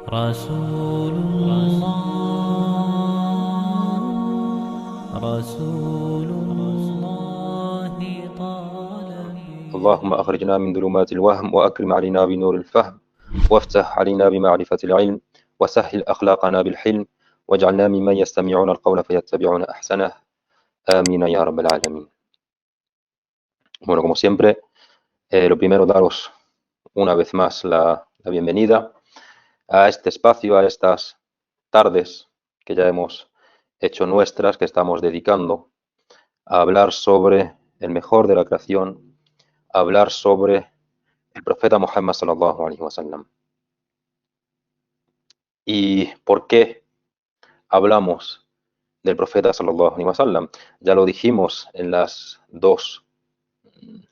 رسول الله رسول الله طالبي. اللهم أخرجنا من ظلمات الوهم وأكرم علينا بنور الفهم وافتح علينا بمعرفة العلم وسهل أخلاقنا بالحلم واجعلنا ممن يستمعون القول فيتبعون أحسنه آمين يا رب العالمين. Bueno, como siempre, lo primero daros una vez más la bienvenida a este espacio, a estas tardes que ya hemos hecho nuestras, que estamos dedicando a hablar sobre el mejor de la creación, a hablar sobre el profeta Muhammad sallallahu alaihi wasallam. ¿Y por qué hablamos del profeta sallallahu alaihi wasallam? Ya lo dijimos en las dos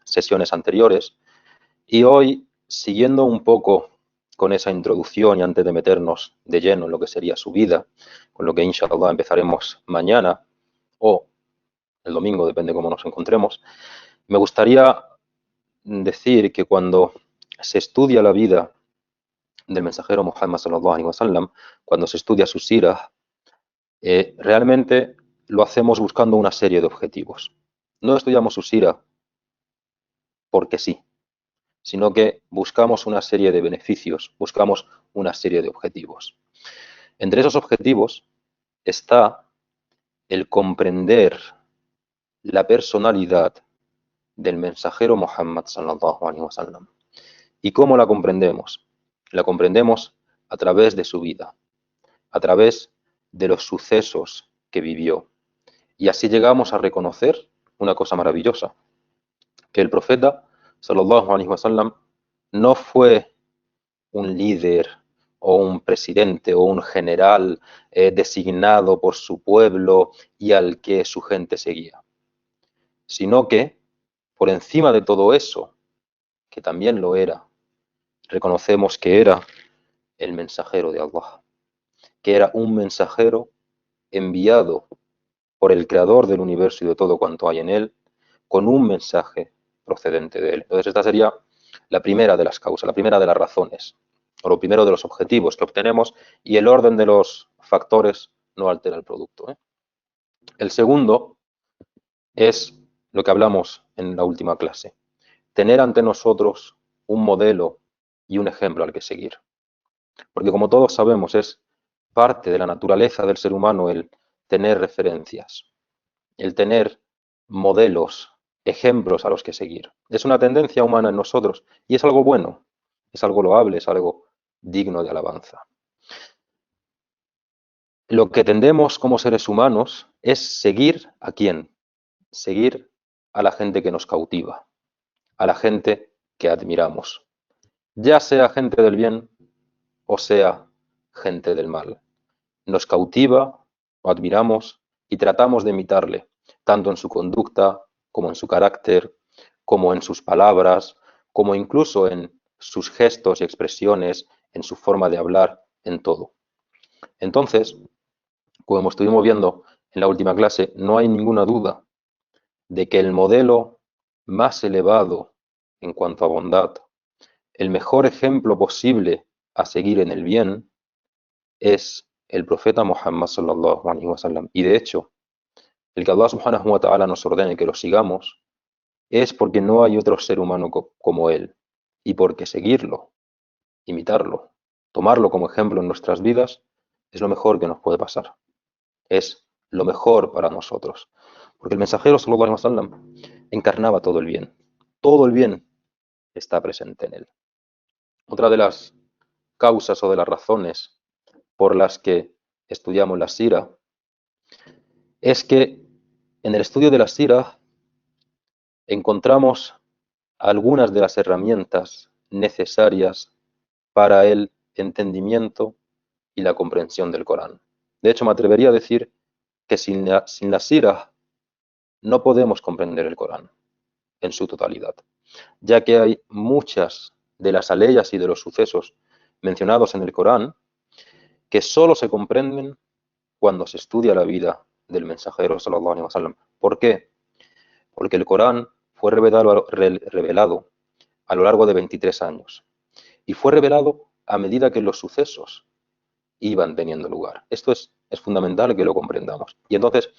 sesiones anteriores y hoy, siguiendo un poco con esa introducción y antes de meternos de lleno en lo que sería su vida, con lo que inshallah empezaremos mañana o el domingo, depende cómo nos encontremos, me gustaría decir que cuando se estudia la vida del mensajero Muhammad sallallahu alaihi wasallam, cuando se estudia su sira, realmente lo hacemos buscando una serie de objetivos. No estudiamos su sira porque sí, sino que buscamos una serie de beneficios, buscamos una serie de objetivos. Entre esos objetivos está el comprender la personalidad del mensajero Muhammad sallallahu alaihi wasallam. ¿Y cómo la comprendemos? La comprendemos a través de su vida, a través de los sucesos que vivió. Y así llegamos a reconocer una cosa maravillosa, que el profeta sallallahu alaihi wasallam no fue un líder o un presidente o un general designado por su pueblo y al que su gente seguía, sino que por encima de todo eso, que también lo era, reconocemos que era el mensajero de Allah, que era un mensajero enviado por el creador del universo y de todo cuanto hay en él, con un mensaje procedente de él. Entonces esta sería la primera de las causas, la primera de las razones, o lo primero de los objetivos que obtenemos, y el orden de los factores no altera el producto. El segundo es lo que hablamos en la última clase, tener ante nosotros un modelo y un ejemplo al que seguir. Porque como todos sabemos, es parte de la naturaleza del ser humano el tener referencias, el tener modelos, ejemplos a los que seguir. Es una tendencia humana en nosotros y es algo bueno, es algo loable, es algo digno de alabanza. Lo que tendemos como seres humanos es seguir ¿a quién? Seguir a la gente que nos cautiva, a la gente que admiramos, ya sea gente del bien o sea gente del mal. Nos cautiva, lo admiramos y tratamos de imitarle, tanto en su conducta como en su carácter, como en sus palabras, como incluso en sus gestos y expresiones, en su forma de hablar, en todo. Entonces, como estuvimos viendo en la última clase, no hay ninguna duda de que el modelo más elevado en cuanto a bondad, el mejor ejemplo posible a seguir en el bien, es el profeta Muhammad sallallahu alaihi wasallam. Y de hecho, el que Allah subhanahu wa ta'ala nos ordene que lo sigamos es porque no hay otro ser humano como él. Y porque seguirlo, imitarlo, tomarlo como ejemplo en nuestras vidas es lo mejor que nos puede pasar. Es lo mejor para nosotros. Porque el mensajero sallallahu alaihi wasallam encarnaba todo el bien. Todo el bien está presente en él. Otra de las causas o de las razones por las que estudiamos la sira es que en el estudio de la sira encontramos algunas de las herramientas necesarias para el entendimiento y la comprensión del Corán. De hecho, me atrevería a decir que sin la sira no podemos comprender el Corán en su totalidad, ya que hay muchas de las aleyas y de los sucesos mencionados en el Corán que solo se comprenden cuando se estudia la vida del mensajero sallallahu alaihi wasallam. ¿Por qué? Porque el Corán fue revelado a lo largo de 23 años y fue revelado a medida que los sucesos iban teniendo lugar. Esto es fundamental que lo comprendamos. Y entonces,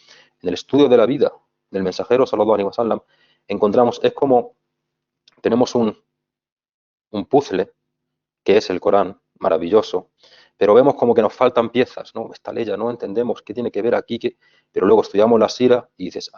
en el estudio de la vida del mensajero, sallallahu alaihi wasallam, encontramos, es como tenemos un puzzle, que es el Corán, maravilloso, pero vemos como que nos faltan piezas, ¿no? Esta ley ya no entendemos qué tiene que ver aquí, pero luego estudiamos la sira y dices,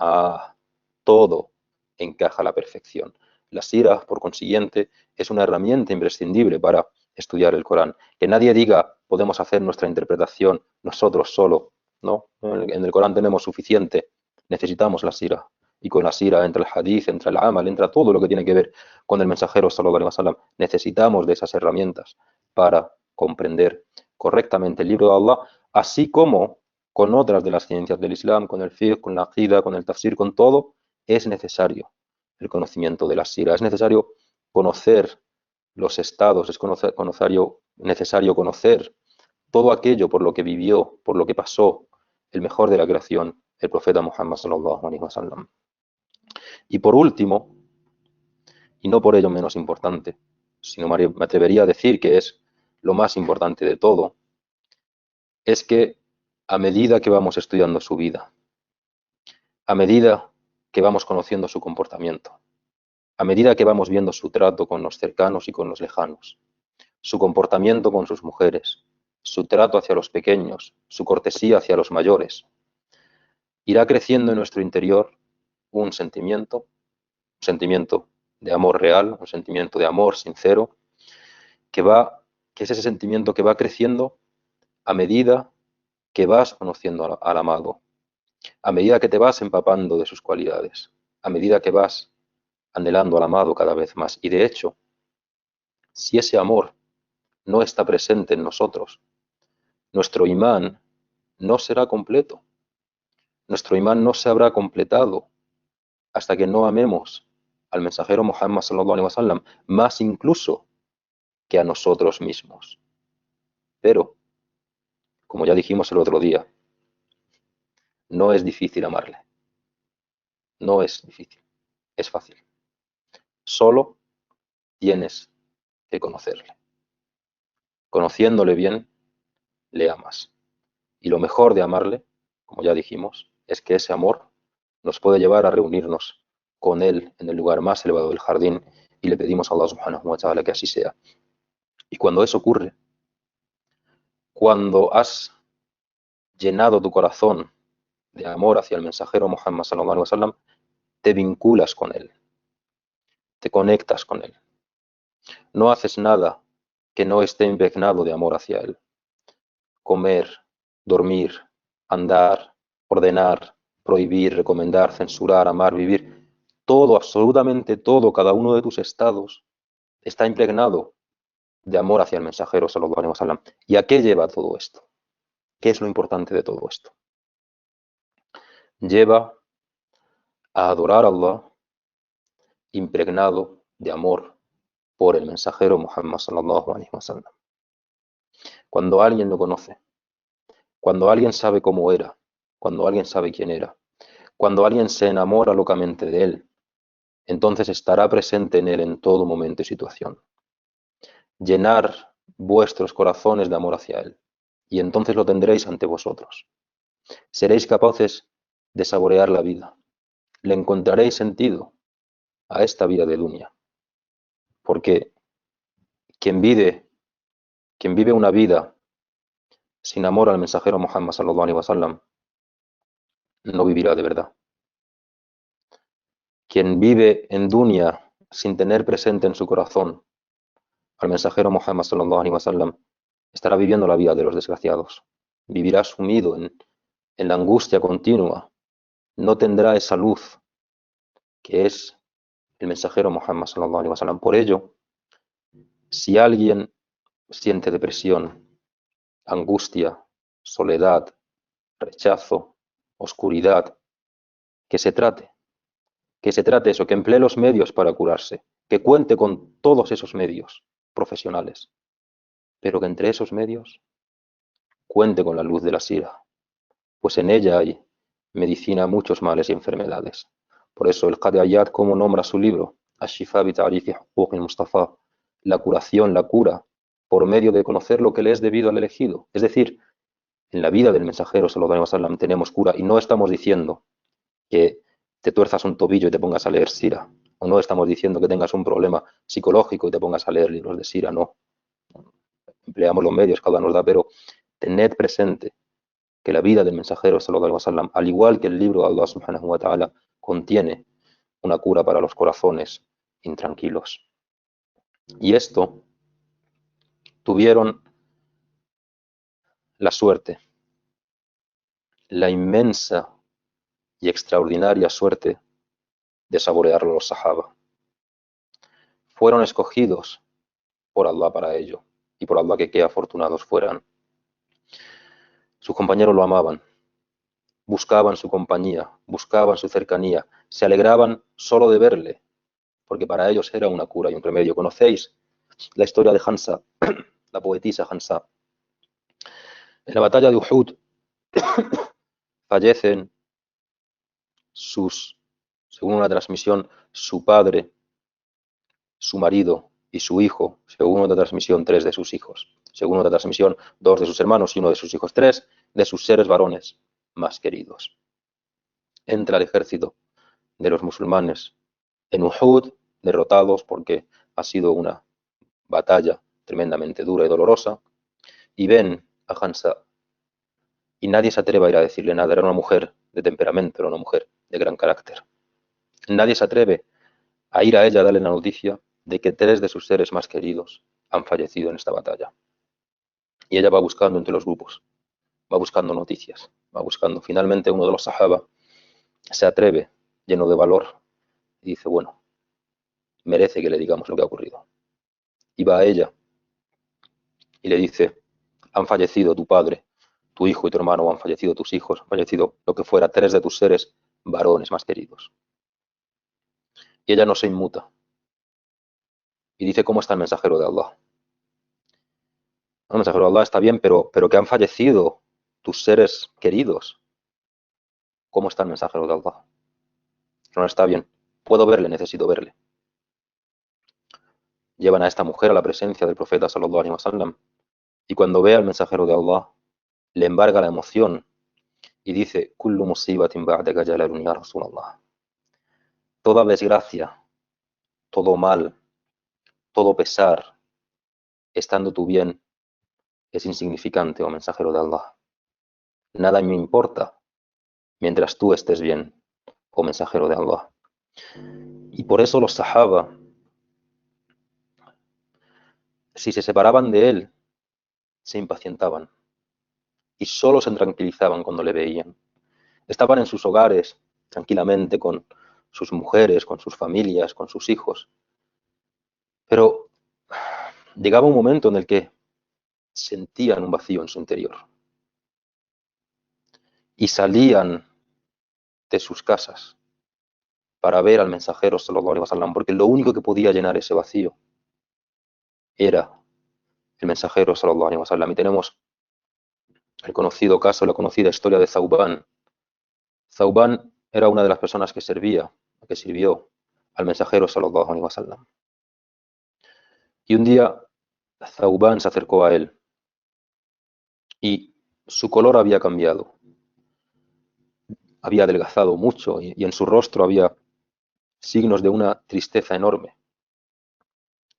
todo encaja a la perfección. La sira, por consiguiente, es una herramienta imprescindible para estudiar el Corán. Que nadie diga, podemos hacer nuestra interpretación nosotros solo, ¿no? En el Corán tenemos suficiente, necesitamos la sira. Y con la sira entra el hadith, entra el amal, entra todo lo que tiene que ver con el mensajero, sallallahu alaihi wasallam. Necesitamos de esas herramientas para comprender correctamente el libro de Allah, así como con otras de las ciencias del Islam, con el fiqh, con la aqida, con el tafsir, con todo, es necesario el conocimiento de la sira. Es necesario conocer los estados, es necesario conocer todo aquello por lo que vivió, por lo que pasó el mejor de la creación, el profeta Muhammad sallallahu alaihi wasallam. Y por último, y no por ello menos importante, sino me atrevería a decir que es lo más importante de todo, es que a medida que vamos estudiando su vida, a medida que vamos conociendo su comportamiento, a medida que vamos viendo su trato con los cercanos y con los lejanos, su comportamiento con sus mujeres, su trato hacia los pequeños, su cortesía hacia los mayores, irá creciendo en nuestro interior un sentimiento de amor real, un sentimiento de amor sincero, que es ese sentimiento que va creciendo a medida que vas conociendo al amado, a medida que te vas empapando de sus cualidades, a medida que vas anhelando al amado cada vez más. Y de hecho, si ese amor no está presente en nosotros, nuestro imán no será completo. Nuestro imán no se habrá completado hasta que no amemos al mensajero Muhammad sallallahu alaihi wasallam, más incluso que a nosotros mismos. Pero, como ya dijimos el otro día, no es difícil amarle. No es difícil, es fácil. Solo tienes que conocerle. Conociéndole bien, le amas. Y lo mejor de amarle, como ya dijimos, es que ese amor nos puede llevar a reunirnos con él en el lugar más elevado del jardín y le pedimos a Allah subhanahu wa ta'ala que así sea. Y cuando eso ocurre, cuando has llenado tu corazón de amor hacia el mensajero Muhammad sallallahu alaihi wasallam, te vinculas con él, te conectas con él. No haces nada que no esté impregnado de amor hacia él. Comer, dormir, andar, ordenar, prohibir, recomendar, censurar, amar, vivir, todo, absolutamente todo, cada uno de tus estados está impregnado de amor hacia el mensajero sallallahu alaihi wasallam. ¿Y a qué lleva todo esto? ¿Qué es lo importante de todo esto? Lleva a adorar a Allah impregnado de amor por el mensajero Muhammad sallallahu alaihi wasallam. Cuando alguien lo conoce, cuando alguien sabe cómo era, cuando alguien sabe quién era, cuando alguien se enamora locamente de él, entonces estará presente en él en todo momento y situación. Llenar vuestros corazones de amor hacia él, y entonces lo tendréis ante vosotros. Seréis capaces de saborear la vida. Le encontraréis sentido a esta vida de dunya. Porque quien vive una vida sin amor al mensajero Muhammad sallallahu alaihi wasallam no vivirá de verdad. Quien vive en dunya sin tener presente en su corazón al mensajero Muhammad sallallahu alaihi wasallam estará viviendo la vida de los desgraciados. Vivirá sumido en la angustia continua. No tendrá esa luz que es el mensajero Muhammad sallallahu alaihi wasallam. Por ello, si alguien siente depresión, angustia, soledad, rechazo, oscuridad, que se trate eso, que emplee los medios para curarse, que cuente con todos esos medios profesionales, pero que entre esos medios cuente con la luz de la sira, pues en ella hay medicina a muchos males y enfermedades. Por eso el Qadi Ayad, como nombra su libro, Ash-Shifa bi Ta'rifi Huquq al-Mustafa, la curación, la cura por medio de conocer lo que le es debido al elegido. Es decir, en la vida del mensajero sallallahu alaihi wasallam tenemos cura, y no estamos diciendo que te tuerzas un tobillo y te pongas a leer sira, o no estamos diciendo que tengas un problema psicológico y te pongas a leer libros de sira, no. Empleamos los medios que Allah nos da, pero tened presente que la vida del mensajero sallallahu alaihi wasallam, al igual que el libro de Allah subhanahu wa ta'ala, contiene una cura para los corazones intranquilos. Y esto tuvieron la suerte, la inmensa y extraordinaria suerte de saborearlo los sahaba. Fueron escogidos por Allah para ello, y por Allah que qué afortunados fueran. Sus compañeros lo amaban, buscaban su compañía, buscaban su cercanía, se alegraban solo de verle, porque para ellos era una cura y un remedio. ¿Conocéis la historia de Hansa, la poetisa Hansa? En la batalla de Uhud fallecen según una transmisión, su padre, su marido y su hijo, según otra transmisión, 3 de sus hijos, según otra transmisión, 2 de sus hermanos y 1 de sus hijos, 3 de sus seres varones más queridos. Entra el ejército de los musulmanes en Uhud, derrotados porque ha sido una batalla tremendamente dura y dolorosa, y ven a Hansa, y nadie se atreve a ir a decirle nada. Era una mujer de temperamento, era una mujer de gran carácter. Nadie se atreve a ir a ella a darle la noticia de que 3 de sus seres más queridos han fallecido en esta batalla. Y ella va buscando entre los grupos, va buscando noticias, va buscando. Finalmente uno de los sahaba se atreve, lleno de valor, y dice, bueno, merece que le digamos lo que ha ocurrido. Y va a ella y le dice, han fallecido tu padre, tu hijo y tu hermano, o han fallecido tus hijos, han fallecido lo que fuera, 3 de tus seres varones más queridos. Y ella no se inmuta. Y dice, ¿cómo está el mensajero de Allah? El mensajero de Allah está bien, pero que han fallecido tus seres queridos. ¿Cómo está el mensajero de Allah? No está bien. Puedo verle, necesito verle. Llevan a esta mujer a la presencia del profeta sallallahu alaihi wasallam, y cuando ve al mensajero de Allah, le embarga la emoción y dice, Kullu musibatin ba'daka jalalun ya Rasulallah. Toda desgracia, todo mal, todo pesar, estando tú bien, es insignificante, oh mensajero de Allah. Nada me importa mientras tú estés bien, oh mensajero de Allah. Y por eso los sahaba, si se separaban de él, se impacientaban y solo se tranquilizaban cuando le veían. Estaban en sus hogares tranquilamente con sus mujeres, con sus familias, con sus hijos. Pero llegaba un momento en el que sentían un vacío en su interior y salían de sus casas para ver al mensajero sallallahu alaihi wasallam, porque lo único que podía llenar ese vacío era el mensajero sallallahu alaihi wasallam. Y tenemos el conocido caso, la conocida historia de Thawban. Thawban era una de las personas que sirvió al mensajero sallallahu alaihi wasallam. Y un día Thawban se acercó a él y su color había cambiado, había adelgazado mucho y en su rostro había signos de una tristeza enorme.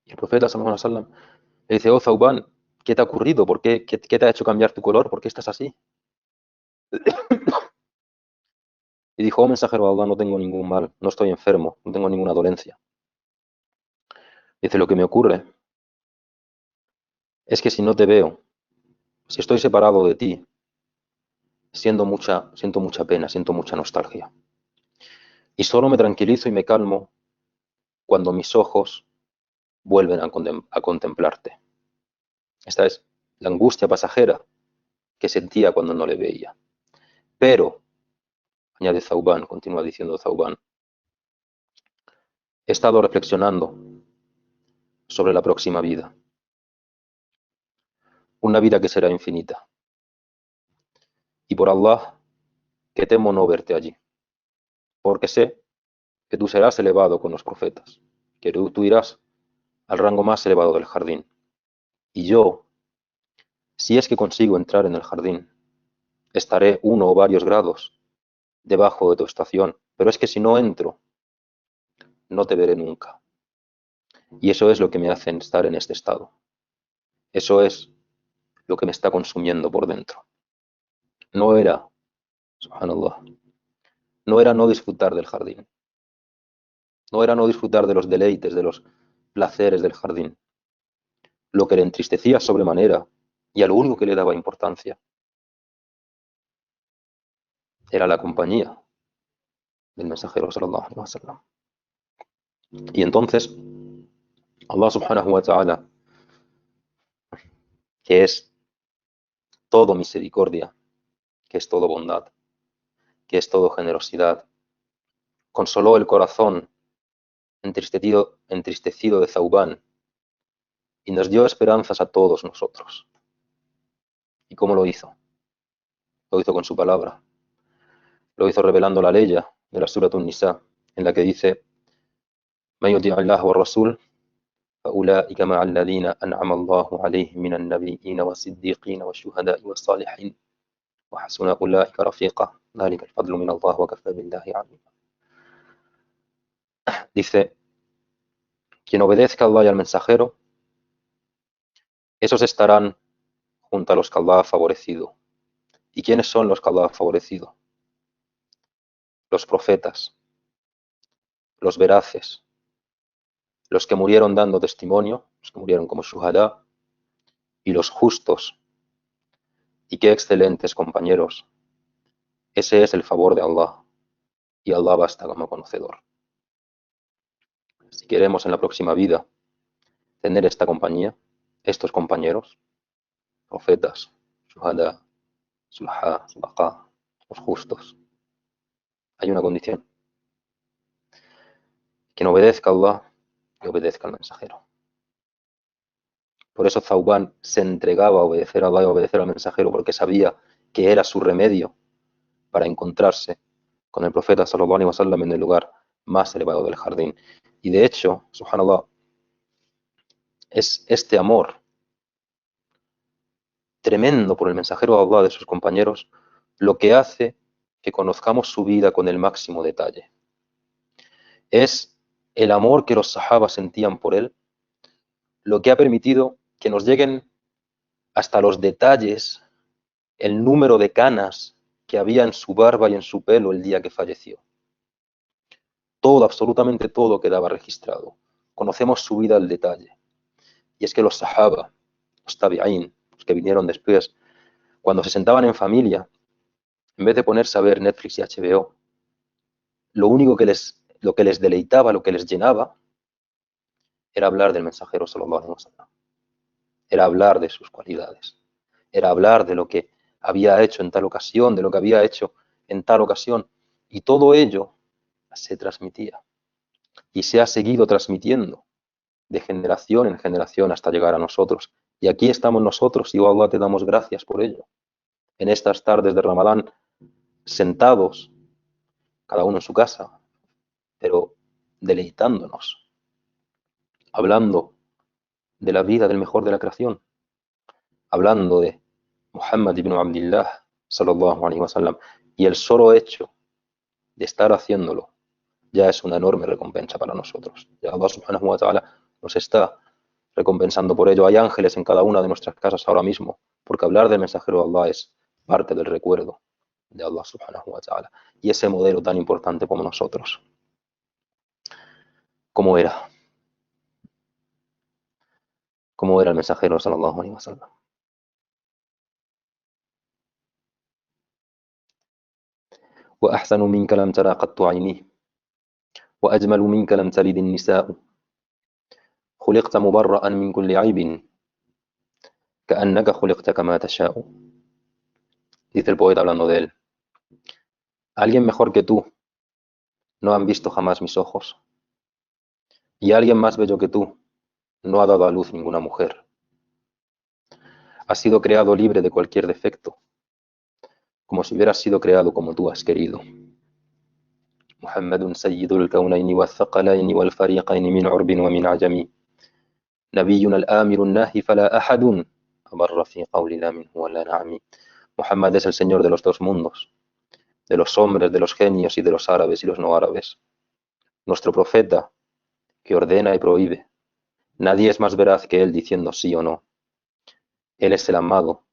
Y el profeta sallallahu alaihi wasallam le dice, oh Thawban, ¿qué te ha ocurrido? ¿Por qué? ¿Qué te ha hecho cambiar tu color? ¿Por qué estás así? Y dijo, oh mensajero de Allah, no tengo ningún mal, no estoy enfermo, no tengo ninguna dolencia. Dice, lo que me ocurre es que si no te veo, si estoy separado de ti, siento mucha pena, siento mucha nostalgia. Y solo me tranquilizo y me calmo cuando mis ojos vuelven a contemplarte. Esta es la angustia pasajera que sentía cuando no le veía. Pero, añade Thawban, continúa diciendo Thawban, he estado reflexionando sobre la próxima vida. Una vida que será infinita. Y por Allah, que temo no verte allí. Porque sé que tú serás elevado con los profetas, que tú irás al rango más elevado del jardín. Y yo, si es que consigo entrar en el jardín, estaré 1 o varios grados debajo de tu estación, pero es que si no entro, no te veré nunca. Y eso es lo que me hace estar en este estado. Eso es lo que me está consumiendo por dentro. No era, subhanallah, no era no disfrutar del jardín. No era no disfrutar de los deleites, de los placeres del jardín. Lo que le entristecía sobremanera y a lo único que le daba importancia era la compañía del mensajero sallallahu alaihi wasallam. Y entonces Allah subhanahu wa ta'ala, que es todo misericordia, que es todo bondad, que es todo generosidad, consoló el corazón entristecido de Zaubán y nos dio esperanzas a todos nosotros. ¿Y cómo lo hizo? Lo hizo con su palabra. Lo hizo revelando la ley de la Surat An-Nisa, en la que dice: "Man yuti' Allah wa Rasul, فأولئك مع الذين أنعم الله عليهم من النبيين والصديقين والشهداء والصالحين وحسن أولئك رفيقا ذلك الفضل من الله وكفى بالله عليما". Dice: quien obedezca a Allah y al mensajero, esos estarán junto a los que Allah ha favorecido. ¿Y quiénes son los que Allah ha favorecido? Los profetas, los veraces, los que murieron dando testimonio, los que murieron como shuhada, y los justos. Y qué excelentes compañeros. Ese es el favor de Allah, y Allah basta como conocedor. Si queremos en la próxima vida tener esta compañía, estos compañeros, profetas, shuhada, sulha, sulaqa, los justos, hay una condición: quien obedezca a Allah y obedezca al mensajero. Por eso Zaubán se entregaba a obedecer a Allah y a obedecer al mensajero, porque sabía que era su remedio para encontrarse con el profeta sallallahu alaihi wasallam en el lugar más elevado del jardín. Y de hecho, subhanallah, es este amor tremendo por el mensajero de Allah, de sus compañeros, lo que hace que conozcamos su vida con el máximo detalle. Es el amor que los sahabas sentían por él lo que ha permitido que nos lleguen hasta los detalles, el número de canas que había en su barba y en su pelo el día que falleció. Todo, absolutamente todo quedaba registrado. Conocemos su vida al detalle. Y es que los sahaba, los tabi'in, los que vinieron después, cuando se sentaban en familia, en vez de ponerse a ver Netflix y HBO, lo que les deleitaba, lo que les llenaba, era hablar del mensajero sallallahu alaihi wasallam. Era hablar de sus cualidades. Era hablar de lo que había hecho en tal ocasión, de lo que había hecho en tal ocasión. Y todo ello se transmitía. Y se ha seguido transmitiendo de generación en generación hasta llegar a nosotros. Y aquí estamos nosotros y, oh Allah, te damos gracias por ello. En estas tardes de Ramadán, sentados, cada uno en su casa, pero deleitándonos, hablando de la vida del mejor de la creación, hablando de Muhammad ibn Abdillah, sallallahu alaihi wasallam, y el solo hecho de estar haciéndolo ya es una enorme recompensa para nosotros. Ya Allah subhanahu wa ta'ala nos está recompensando por ello. Hay ángeles en cada una de nuestras casas ahora mismo, porque hablar del mensajero de Allah es parte del recuerdo de Allah subhanahu wa ta'ala, y ese modelo tan importante como nosotros. ¿Cómo era? ¿Cómo era el mensajero sallallahu alaihi wasallam? وأحسن منك لم ترى قط عينيه وأجمل منك لم تلد النساء خلقت مبرأ من كل عيب كأنك خلقت كما تشاء. Dice el poeta hablando de él: alguien mejor que tú no han visto jamás mis ojos, y alguien más bello que tú no ha dado a luz ninguna mujer. Has sido creado libre de cualquier defecto, como si hubieras sido creado como tú has querido. Muhammadun sayyidul kawnaini wal thaqalaini wal fariqaini min urbin wa min ajami. نبينا الآمر الناهي فلا أحد أبر في قول لا منه ولا نعم. Muhammad es el Señor de los dos mundos, de los hombres, de los genios y de los árabes y los no árabes. Nuestro profeta que ordena y prohíbe. Nadie es más veraz que él diciendo sí o no. Él es el amado,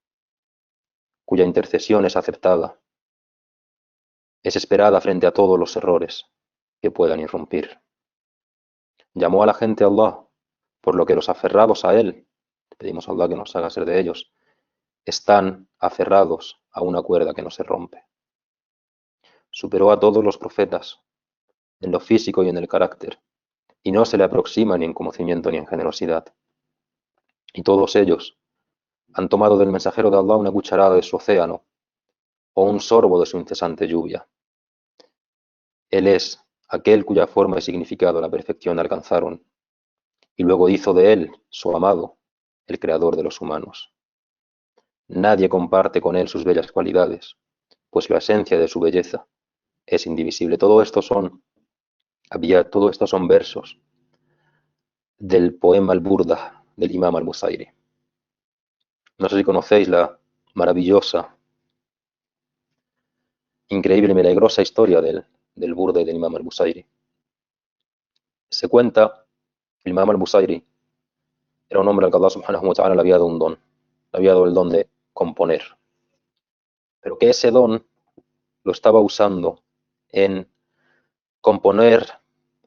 cuya intercesión es aceptada, es esperada frente a todos los errores que puedan irrumpir. Llamó a la gente a Allah, por lo que los aferrados a él, pedimos a Allah que nos haga ser de ellos, están aferrados a una cuerda que no se rompe. Superó a todos los profetas, en lo físico y en el carácter, y no se le aproxima ni en conocimiento ni en generosidad. Y todos ellos han tomado del mensajero de Allah una cucharada de su océano, o un sorbo de su incesante lluvia. Él es aquel cuya forma y significado a la perfección alcanzaron, y luego hizo de él su amado, el creador de los humanos. Nadie comparte con él sus bellas cualidades, pues la esencia de su belleza es indivisible. Todo esto son versos del poema Al-Burda del Imam Al-Busayri. No sé si conocéis la maravillosa, increíble y milagrosa historia del Burda y del Imam Al-Busayri. Se cuenta que el Imam Al-Busayri era un hombre al que Allah subhanahu wa ta'ala le había dado un don, le había dado el don de componer, pero que ese don lo estaba usando en componer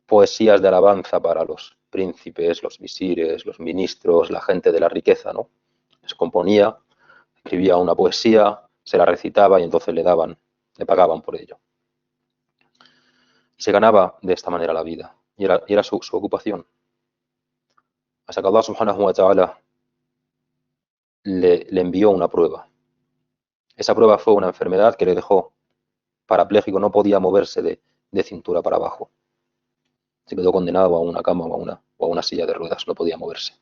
poesías de alabanza para los príncipes, los visires, los ministros, la gente de la riqueza, ¿no? Se componía, escribía una poesía, se la recitaba y entonces le pagaban por ello. Se ganaba de esta manera la vida y era su ocupación. Hasta que Allah subhanahu wa ta'ala le envió una prueba. Esa prueba fue una enfermedad que le dejó parapléjico, no podía moverse de cintura para abajo. Se quedó condenado a una cama o a una silla de ruedas, no podía moverse.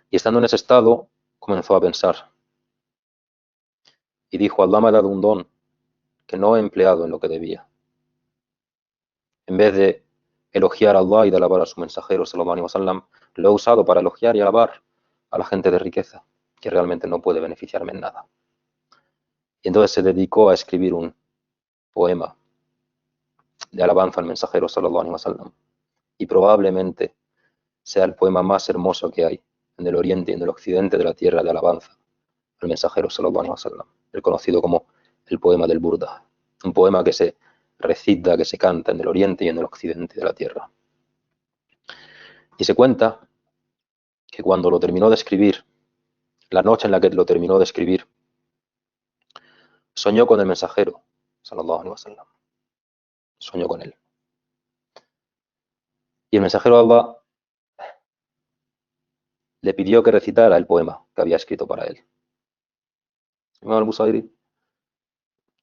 Y estando en ese estado, comenzó a pensar. Y dijo, Allah me ha dado un don que no he empleado en lo que debía. En vez de elogiar a Allah y de alabar a su mensajero, sallallahu alaihi wasallam, lo he usado para elogiar y alabar a la gente de riqueza, que realmente no puede beneficiarme en nada. Y entonces se dedicó a escribir un poema de alabanza al mensajero, sallallahu alaihi wasallam. Y probablemente sea el poema más hermoso que hay en el oriente y en el occidente de la tierra de alabanza al mensajero, sallallahu alaihi wasallam, el conocido como el poema del Burda, un poema que se recita, que se canta en el oriente y en el occidente de la tierra. Y se cuenta que cuando lo terminó de escribir, la noche en la que lo terminó de escribir, soñó con el mensajero, sallallahu alaihi wasallam, soñó con él. Y el mensajero de Allah le pidió que recitara el poema que había escrito para él. Imam al-Busayri,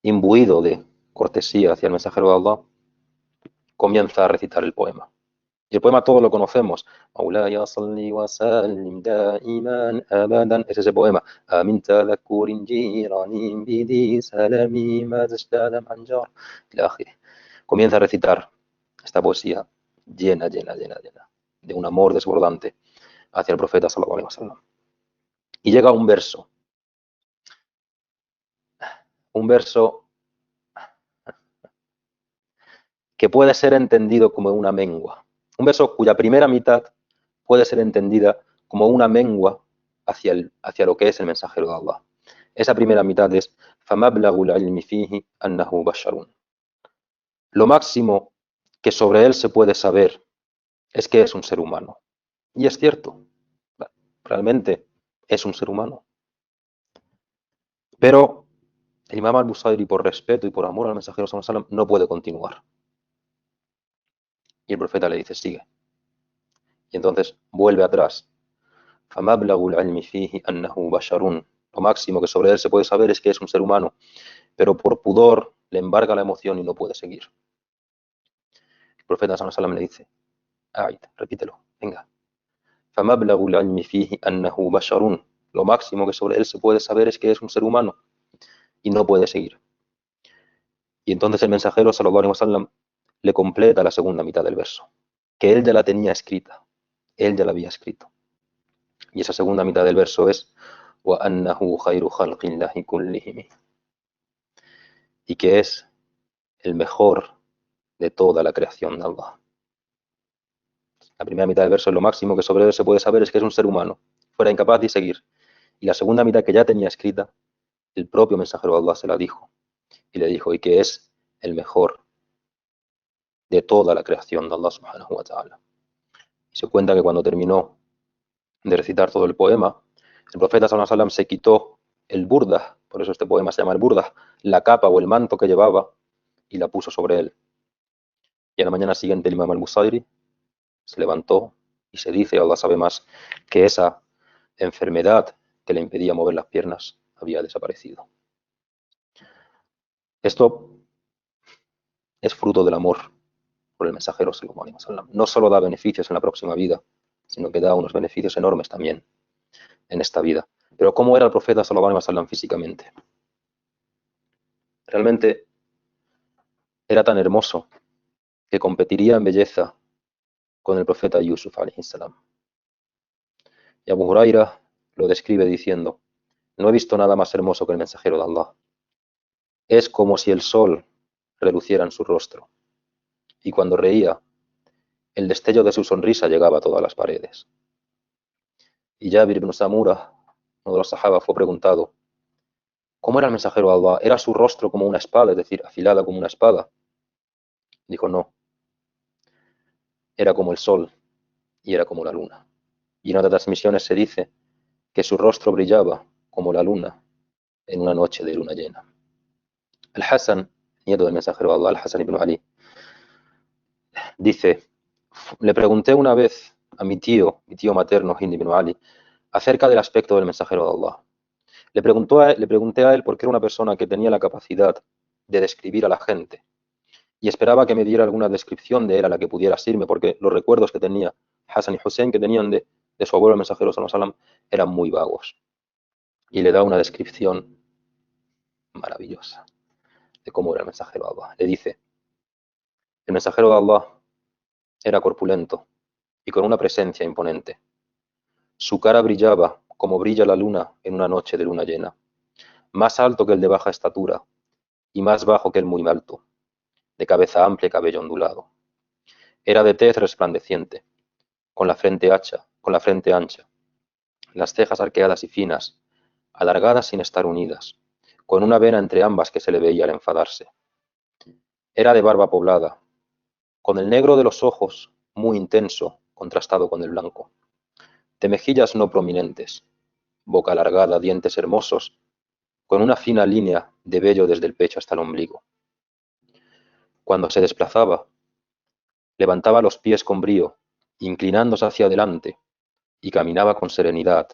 imbuido de cortesía hacia el mensajero de Allah, comienza a recitar el poema. Y el poema todos lo conocemos. Es ese poema. Comienza a recitar esta poesía llena de un amor desbordante hacia el profeta sallallahu alaihi wasallam. Y llega un verso que puede ser entendido como una mengua. Un verso cuya primera mitad puede ser entendida como una mengua hacia lo que es el mensajero de Allah. Esa primera mitad es فَمَبْلَغُ الْعِلْمِ فِيهِ أَنَّهُ بَشَرٌ. Lo máximo que sobre él se puede saber es que es un ser humano. Y es cierto, realmente es un ser humano. Pero el Imam al-Busayri, por respeto y por amor al mensajero sallallahu alaihi wasallam, no puede continuar. Y el profeta le dice, sigue. Y entonces vuelve atrás. فَمَبْلَغُ الْعِلْمِ فِيهِ أَنَّهُ بَشَرٌ. Lo máximo que sobre él se puede saber es que es un ser humano, pero por pudor le embarga la emoción y no puede seguir. El profeta sallallahu alaihi wasallam le dice, repítelo, venga. فَمَبْلَغُ الْعِلْمِ فِيهِ أَنَّهُ بَشَرٌ. Lo máximo que sobre él se puede saber es que es un ser humano y no puede seguir. Y entonces el mensajero sallallahu alaihi wasallam le completa la segunda mitad del verso, que él ya la tenía escrita. él ya la había escrito. Y esa segunda mitad del verso es وَأَنَّهُ خَيْرُ خَلْقِ اللَّهِ كُلِّهِمْ, y que es el mejor de toda la creación de Allah. La primera mitad del verso es lo máximo que sobre él se puede saber, es que es un ser humano, fuera incapaz de seguir. Y la segunda mitad, que ya tenía escrita, el propio mensajero de Allah se la dijo. Y le dijo, y que es el mejor de toda la creación de Allah subhanahu wa ta'ala. Y se cuenta que cuando terminó de recitar todo el poema, el profeta sallallahu alaihi wasallam se quitó el burda, por eso este poema se llama el burda, la capa o el manto que llevaba, y la puso sobre él. Y a la mañana siguiente el imam al-Busayri se levantó y se dice, Allah sabe más, que esa enfermedad que le impedía mover las piernas había desaparecido. Esto es fruto del amor por el mensajero sallallahu alaihi wasallam. No solo da beneficios en la próxima vida, sino que da unos beneficios enormes también en esta vida. Pero ¿cómo era el profeta sallallahu alaihi wasallam físicamente? Realmente era tan hermoso que competiría en belleza con el profeta Yusuf alaihi salam. Y Abu Huraira lo describe diciendo, no he visto nada más hermoso que el mensajero de Allah. Es como si el sol reluciera en su rostro. Y cuando reía, el destello de su sonrisa llegaba a todas las paredes. Y Jabir ibn Samura, uno de los sahaba, fue preguntado, ¿cómo era el mensajero de Allah? ¿Era su rostro como una espada, es decir, afilada como una espada? Dijo, no. Era como el sol y era como la luna. Y en otras transmisiones se dice que su rostro brillaba como la luna en una noche de luna llena. Al-Hasan, nieto del mensajero de Allah, Al-Hasan ibn Ali, dice, le pregunté una vez a mi tío materno, Hind ibn Ali, acerca del aspecto del mensajero de Allah. Le pregunté a él por qué era una persona que tenía la capacidad de describir a la gente y esperaba que me diera alguna descripción de él a la que pudiera asirme, porque los recuerdos que tenía Hassan y Hussein, que tenían de su abuelo el mensajero sallallahu alaihi wasallam, eran muy vagos. Y le da una descripción maravillosa de cómo era el mensajero de Allah. Le dice, el mensajero de Allah era corpulento y con una presencia imponente. Su cara brillaba como brilla la luna en una noche de luna llena, más alto que el de baja estatura y más bajo que el muy alto, de cabeza amplia y cabello ondulado. Era de tez resplandeciente, con la frente ancha, las cejas arqueadas y finas, alargadas sin estar unidas, con una vena entre ambas que se le veía al enfadarse. Era de barba poblada, con el negro de los ojos muy intenso, contrastado con el blanco, de mejillas no prominentes, boca alargada, dientes hermosos, con una fina línea de vello desde el pecho hasta el ombligo. Cuando se desplazaba, levantaba los pies con brío, inclinándose hacia adelante, y caminaba con serenidad,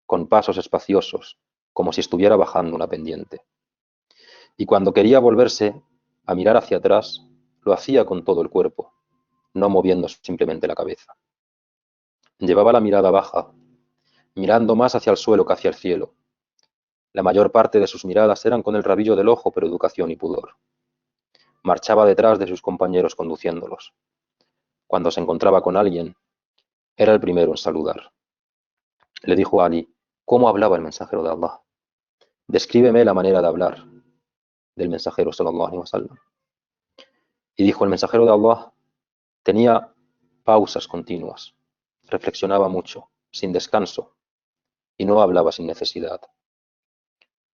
con pasos espaciosos, como si estuviera bajando una pendiente. Y cuando quería volverse a mirar hacia atrás, lo hacía con todo el cuerpo, no moviendo simplemente la cabeza. Llevaba la mirada baja, mirando más hacia el suelo que hacia el cielo. La mayor parte de sus miradas eran con el rabillo del ojo, por educación y pudor. Marchaba detrás de sus compañeros conduciéndolos. Cuando se encontraba con alguien, era el primero en saludar. Le dijo a Ali, ¿cómo hablaba el mensajero de Allah? Descríbeme la manera de hablar del mensajero sallallahu alaihi wasallam. Y dijo, el mensajero de Allah tenía pausas continuas, reflexionaba mucho, sin descanso, y no hablaba sin necesidad.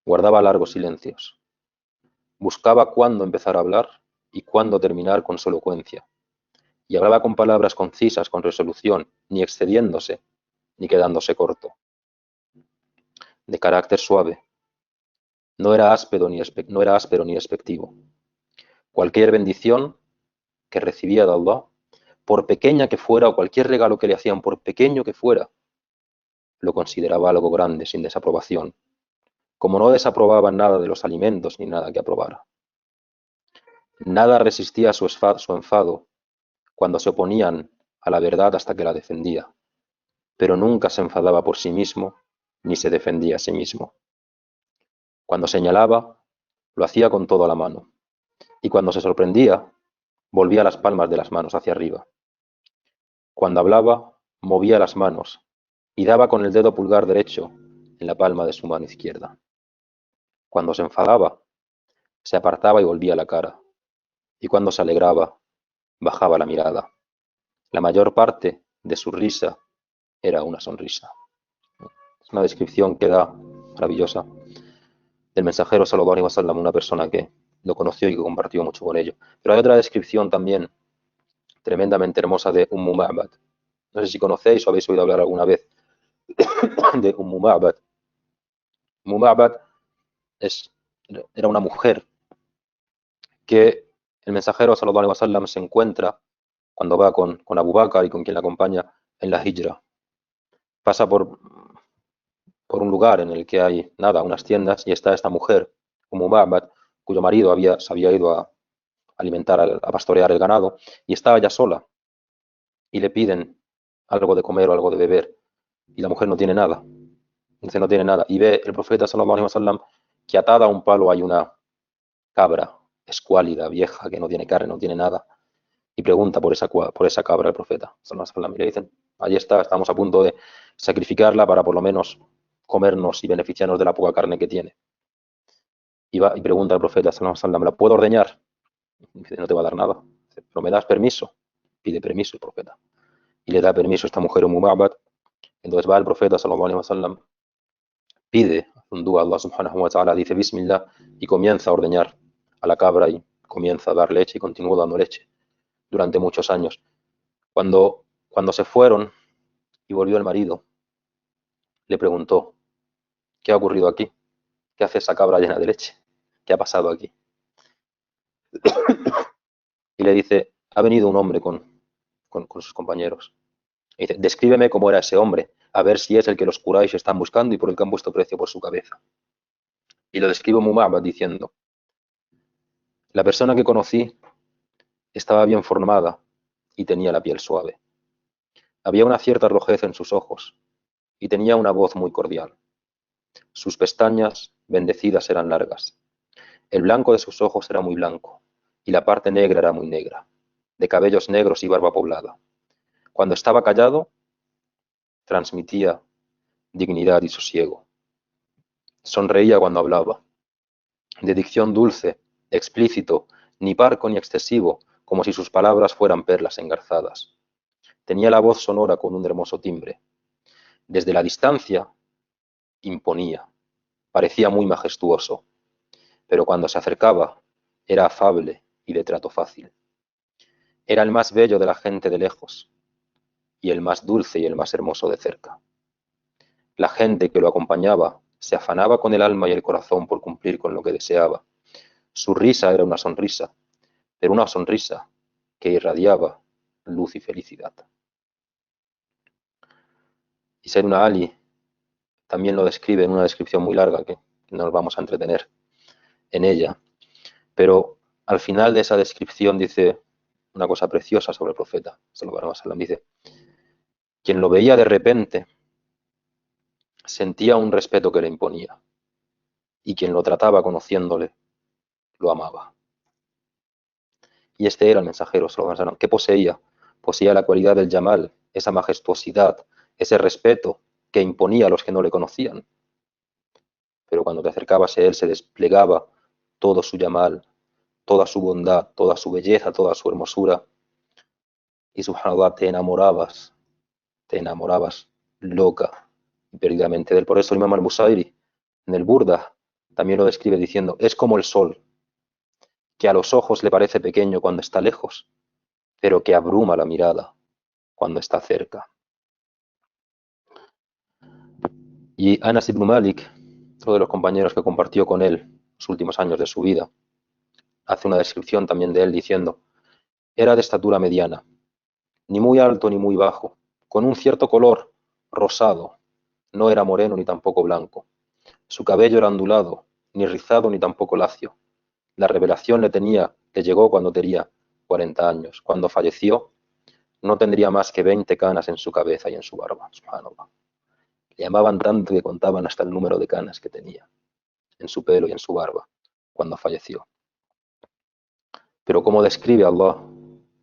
Guardaba largos silencios. Buscaba cuándo empezar a hablar y cuándo terminar con su elocuencia. Y hablaba con palabras concisas, con resolución, ni excediéndose, ni quedándose corto. De carácter suave. No era áspero ni despectivo. Cualquier bendición que recibía de Allah, por pequeña que fuera, o cualquier regalo que le hacían, por pequeño que fuera, lo consideraba algo grande, sin desaprobación, como no desaprobaba nada de los alimentos ni nada que aprobara. Nada resistía su enfado cuando se oponían a la verdad hasta que la defendía, pero nunca se enfadaba por sí mismo ni se defendía a sí mismo. Cuando señalaba, lo hacía con toda la mano, y cuando se sorprendía, volvía las palmas de las manos hacia arriba. Cuando hablaba, movía las manos y daba con el dedo pulgar derecho en la palma de su mano izquierda. Cuando se enfadaba, se apartaba y volvía la cara, y cuando se alegraba, bajaba la mirada. La mayor parte de su risa era una sonrisa. Es una descripción que da maravillosa del mensajero sallallahu alaihi wasallam, una persona que lo conoció y que compartió mucho con ello. Pero hay otra descripción también tremendamente hermosa de Ma'bad. No sé si conocéis o habéis oído hablar alguna vez de Ma'bad. Ma'bad era una mujer que el mensajero sallallahu alaihi wasallam se encuentra cuando va con Abu Bakr y con quien la acompaña en la hijra. Pasa por un lugar en el que hay nada, unas tiendas, y está esta mujer, Ma'bad, cuyo marido se había ido a alimentar, a pastorear el ganado, y estaba ella sola, y le piden algo de comer o algo de beber, y la mujer no tiene nada, dice no tiene nada, y ve el profeta sallallahu alaihi wasallam que atada a un palo hay una cabra escuálida, vieja, que no tiene carne, no tiene nada, y pregunta por esa cabra al profeta sallallahu alaihi wasallam, y le dicen, allí está, estamos a punto de sacrificarla para por lo menos comernos y beneficiarnos de la poca carne que tiene. Y va y pregunta al profeta sallallahu alaihi wasallam, ¿la puedo ordeñar? Y dice, no te va a dar nada, dice, pero me das permiso. Pide permiso el profeta y le da permiso a esta mujer Ma'bad. Entonces va el profeta sallallahu alaihi wasallam, pide un dua a Allah subhanahu wa ta'ala, dice Bismillah y comienza a ordeñar a la cabra y comienza a dar leche y continúa dando leche durante muchos años. Cuando se fueron y volvió el marido, le preguntó, ¿qué ha ocurrido aquí? ¿Qué hace esa cabra llena de leche? ¿Qué ha pasado aquí? Y le dice, ha venido un hombre con sus compañeros. Y dice, descríbeme cómo era ese hombre, a ver si es el que los Quraysh están buscando y por el que han puesto precio por su cabeza. Y lo describe Ma'bad diciendo, la persona que conocí estaba bien formada y tenía la piel suave. Había una cierta rojez en sus ojos y tenía una voz muy cordial. Sus pestañas bendecidas eran largas. El blanco de sus ojos era muy blanco y la parte negra era muy negra, de cabellos negros y barba poblada. Cuando estaba callado, transmitía dignidad y sosiego. Sonreía cuando hablaba, de dicción dulce, explícito, ni parco ni excesivo, como si sus palabras fueran perlas engarzadas. Tenía la voz sonora con un hermoso timbre. Desde la distancia imponía, parecía muy majestuoso, pero cuando se acercaba era afable y de trato fácil. Era el más bello de la gente de lejos y el más dulce y el más hermoso de cerca. La gente que lo acompañaba se afanaba con el alma y el corazón por cumplir con lo que deseaba. Su risa era una sonrisa, pero una sonrisa que irradiaba luz y felicidad. Y Sayyiduna Ali también lo describe en una descripción muy larga que no nos vamos a entretener en ella, pero al final de esa descripción dice una cosa preciosa sobre el profeta sallallahu alaihi wasallam. Dice, quien lo veía de repente sentía un respeto que le imponía y quien lo trataba conociéndole lo amaba. Y este era el mensajero sallallahu alaihi wasallam. ¿Qué poseía? Poseía la cualidad del Yamal, esa majestuosidad, ese respeto que imponía a los que no le conocían. Pero cuando te acercabas a él se desplegaba todo su Yamal, toda su bondad, toda su belleza, toda su hermosura. Y subhanallah, te enamorabas loca y perdidamente de él. Por eso el Imam al-Busairi en el Burda también lo describe diciendo, es como el sol, que a los ojos le parece pequeño cuando está lejos, pero que abruma la mirada cuando está cerca. Y Anas ibn Malik, otro de los compañeros que compartió con él los últimos años de su vida, hace una descripción también de él diciendo, era de estatura mediana, ni muy alto ni muy bajo, con un cierto color rosado, no era moreno ni tampoco blanco. Su cabello era ondulado, ni rizado ni tampoco lacio. La revelación le llegó cuando tenía 40 años. Cuando falleció, no tendría más que 20 canas en su cabeza y en su barba. Subhanallah. Le amaban tanto que contaban hasta el número de canas que tenía en su pelo y en su barba cuando falleció. Pero como describe Allah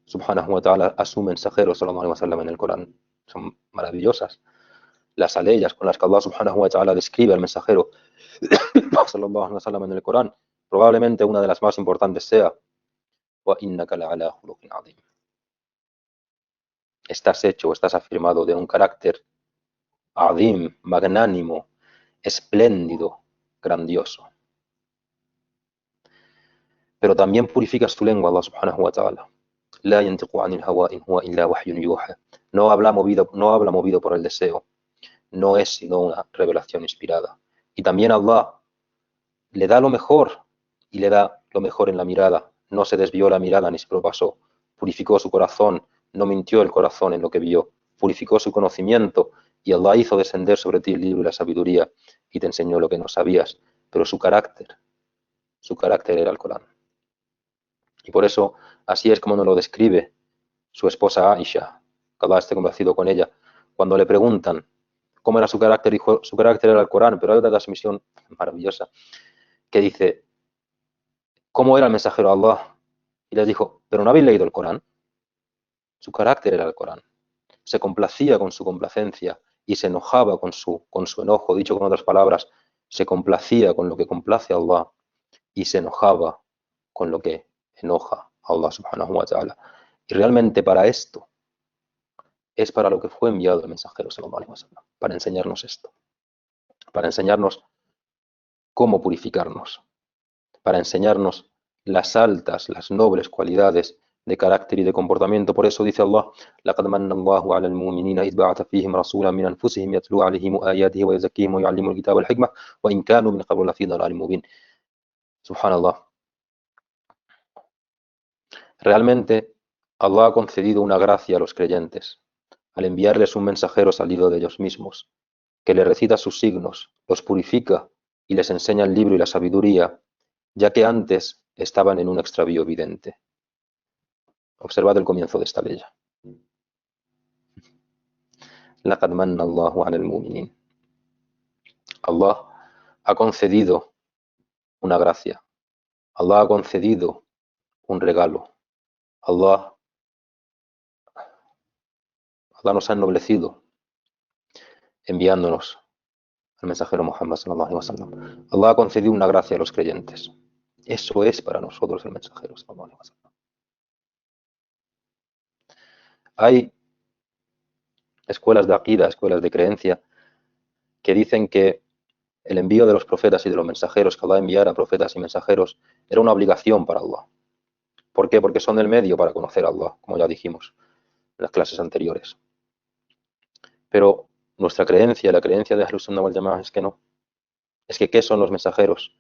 subhanahu wa ta'ala a su mensajero sallallahu alaihi wasallam en el Corán, son maravillosas. Las aleyas con las que Allah subhanahu wa ta'ala describe al mensajero sallallahu alaihi wasallam en el Corán, probablemente una de las más importantes sea wa innaka la'ala khuluqin azim. Estás hecho o estás afirmado de un carácter azim, magnánimo, espléndido, grandioso. Pero también purificas tu lengua, Allah subhanahu wa ta'ala. La yantiqu anil hawa in huwa illa wahyun yuha. No habla movido por el deseo. No es sino una revelación inspirada. Y también Allah le da lo mejor y le da lo mejor en la mirada. No se desvió la mirada ni se propasó. Purificó su corazón, no mintió el corazón en lo que vio. Purificó su conocimiento y Allah hizo descender sobre ti el libro y la sabiduría y te enseñó lo que no sabías. Pero su carácter era el Corán. Y por eso así es como nos lo describe su esposa Aisha, que Allah esté complacido con ella, cuando le preguntan cómo era su carácter, dijo, su carácter era el Corán, pero hay otra transmisión maravillosa que dice, ¿cómo era el mensajero de Allah? Y les dijo, ¿pero no habéis leído el Corán? Su carácter era el Corán. Se complacía con su complacencia y se enojaba con su enojo, dicho con otras palabras, se complacía con lo que complace a Allah y se enojaba con lo que enoja a Allah subhanahu wa ta'ala. Y realmente para esto es para lo que fue enviado el mensajero sallallahu alaihi wasallam, para enseñarnos esto, para enseñarnos cómo purificarnos, para enseñarnos las altas, las nobles cualidades de carácter y de comportamiento. Por eso dice Allah, لَقَدْ مَنَّ اللَّهُ عَلَى الْمُؤْمِنِينَ إِذْ بَعَثَ فِيهِمْ رَسُولًا مِنْ أَنْفُسِهِمْ يَتْلُو عَلَيْهِمْ آيَاتِهِ وَيُزَكِّيهِمْ وَيُعَلِّمُهُمُ الْكِتَابَ وَالْحِكْمَةَ وَإِنْ كَانُوا مِنْ قَبْلُ لَفِي ضَلَالٍ مُبِينٍ. Subhanallah. Realmente Allah ha concedido una gracia a los creyentes al enviarles un mensajero salido de ellos mismos, que les recita sus signos, los purifica y les enseña el libro y la sabiduría, ya que antes estaban en un extravío evidente. Observad el comienzo de esta ley. لَقَدْ مَنَّ اللَّهُ عَلَى الْمُؤْمِنِينَ. Allah ha concedido una gracia. Allah ha concedido un regalo. Allah nos ha ennoblecido enviándonos al mensajero Muhammad sallallahu alaihi wasallam. Allah ha concedido una gracia a los creyentes. Eso es para nosotros el mensajero sallallahu alaihi wasallam. Hay escuelas de aqida, escuelas de creencia, que dicen que el envío de los profetas y de los mensajeros, que Allah enviara a profetas y mensajeros, era una obligación para Allah. ¿Por qué? Porque son el medio para conocer a Allah, como ya dijimos en las clases anteriores. Pero nuestra creencia, la creencia de Ahlus Sunnah wal Jama'ah es que no. Es que ¿qué son los mensajeros?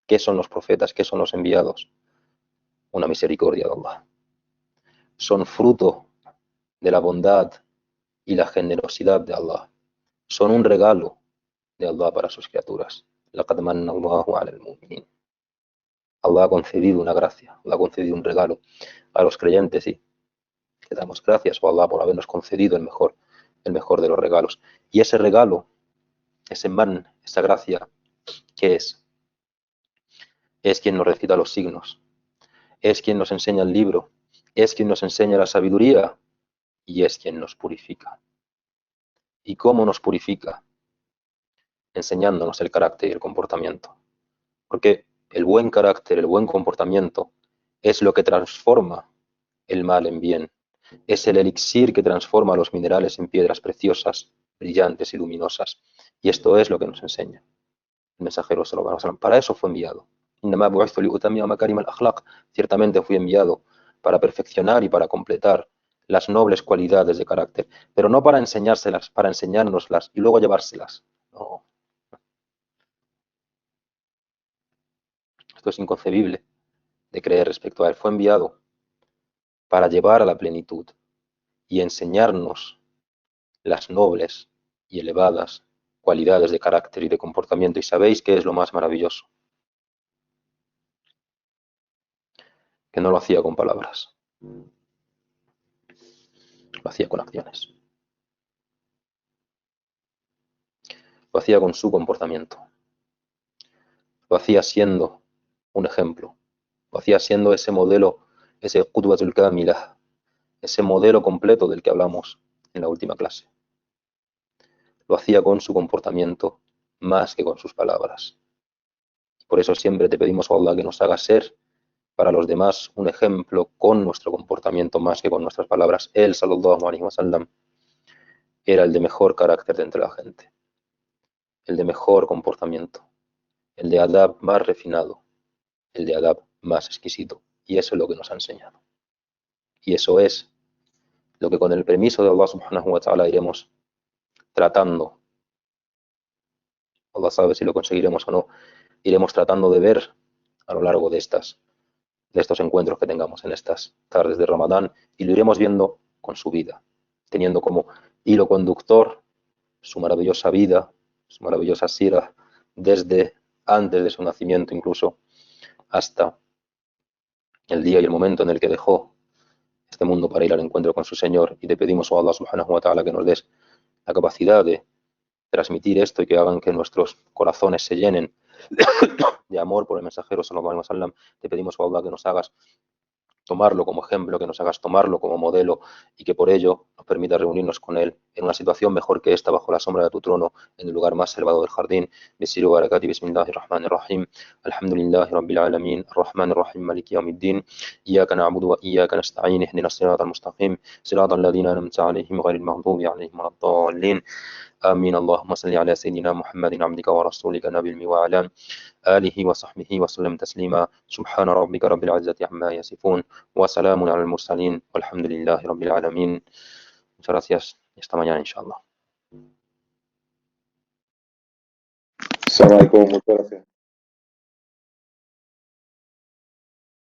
¿Qué son los profetas? ¿Qué son los enviados? Una misericordia de Allah. Son fruto de la bondad y la generosidad de Allah. Son un regalo de Allah para sus criaturas. لَقَدْ مَنَّ اللَّهُ عَلَى الْمُؤْمِنِينَ. Allah ha concedido una gracia, Allah ha concedido un regalo a los creyentes y le damos gracias a Allah por habernos concedido el mejor de los regalos. Y ese regalo, ese man, esa gracia, ¿qué es? Es quien nos recita los signos, es quien nos enseña el libro, es quien nos enseña la sabiduría y es quien nos purifica. ¿Y cómo nos purifica? Enseñándonos el carácter y el comportamiento. Porque el buen carácter, el buen comportamiento es lo que transforma el mal en bien. Es el elixir que transforma los minerales en piedras preciosas, brillantes y luminosas. Y esto es lo que nos enseña el mensajero sallallahu alaihi wasallam. Para eso fue enviado. Ciertamente fui enviado para perfeccionar y para completar las nobles cualidades de carácter, pero no para enseñárselas, para enseñárnoslas y luego llevárselas. No. Esto es inconcebible de creer respecto a él. Fue enviado para llevar a la plenitud y enseñarnos las nobles y elevadas cualidades de carácter y de comportamiento. ¿Y sabéis qué es lo más maravilloso? Que no lo hacía con palabras, lo hacía con acciones, lo hacía con su comportamiento, lo hacía siendo un ejemplo, lo hacía siendo ese modelo, ese qudwatul kamilah, ese modelo completo del que hablamos en la última clase. Lo hacía con su comportamiento más que con sus palabras. Por eso siempre te pedimos, oh Allah, que nos haga ser para los demás un ejemplo con nuestro comportamiento más que con nuestras palabras. Él, sallallahu alaihi wasallam, era el de mejor carácter de entre la gente, el de mejor comportamiento, el de adab más refinado, el de adab más exquisito. Y eso es lo que nos ha enseñado. Y eso es lo que con el permiso de Allah subhanahu wa ta'ala iremos tratando. Allah sabe si lo conseguiremos o no. Iremos tratando de ver a lo largo de estos encuentros que tengamos en estas tardes de Ramadán, y lo iremos viendo con su vida, teniendo como hilo conductor su maravillosa vida, su maravillosa sira, desde antes de su nacimiento incluso hasta el día y el momento en el que dejó este mundo para ir al encuentro con su Señor. Y te pedimos, oh Allah subhanahu wa ta'ala, que nos des la capacidad de transmitir esto y que hagan que nuestros corazones se llenen de amor por el mensajero sallallahu alaihi wasallam. Te pedimos, oh Allah, que nos hagas tomarlo como ejemplo, que nos hagas tomarlo como modelo y que por ello nos permita reunirnos con él en una situación mejor que esta, bajo la sombra de tu trono, en el lugar más elevado del jardín. Bisiru barakati, bismillahir rahmanir rahim, alhamdulillahi rabbil alamin, arrahmanir rahim, maliki yawmiddin, iyyaka na'budu wa iyyaka nasta'in, ihdinas siratal mustaqim, siratal ladzina an'amta alaihim ghairil maghdubi alaihim waladdallin. آمين. اللهم صل على سيدنا محمد عبدك ورسولك نبي المي وعلى آله وصحبه وسلم تسليما. سبحان ربك رب العزة عما يصفون وسلام على المرسلين والحمد لله رب العالمين. Muchas gracias y hasta mañana, inshallah. Assalamu alaikum, muchas gracias.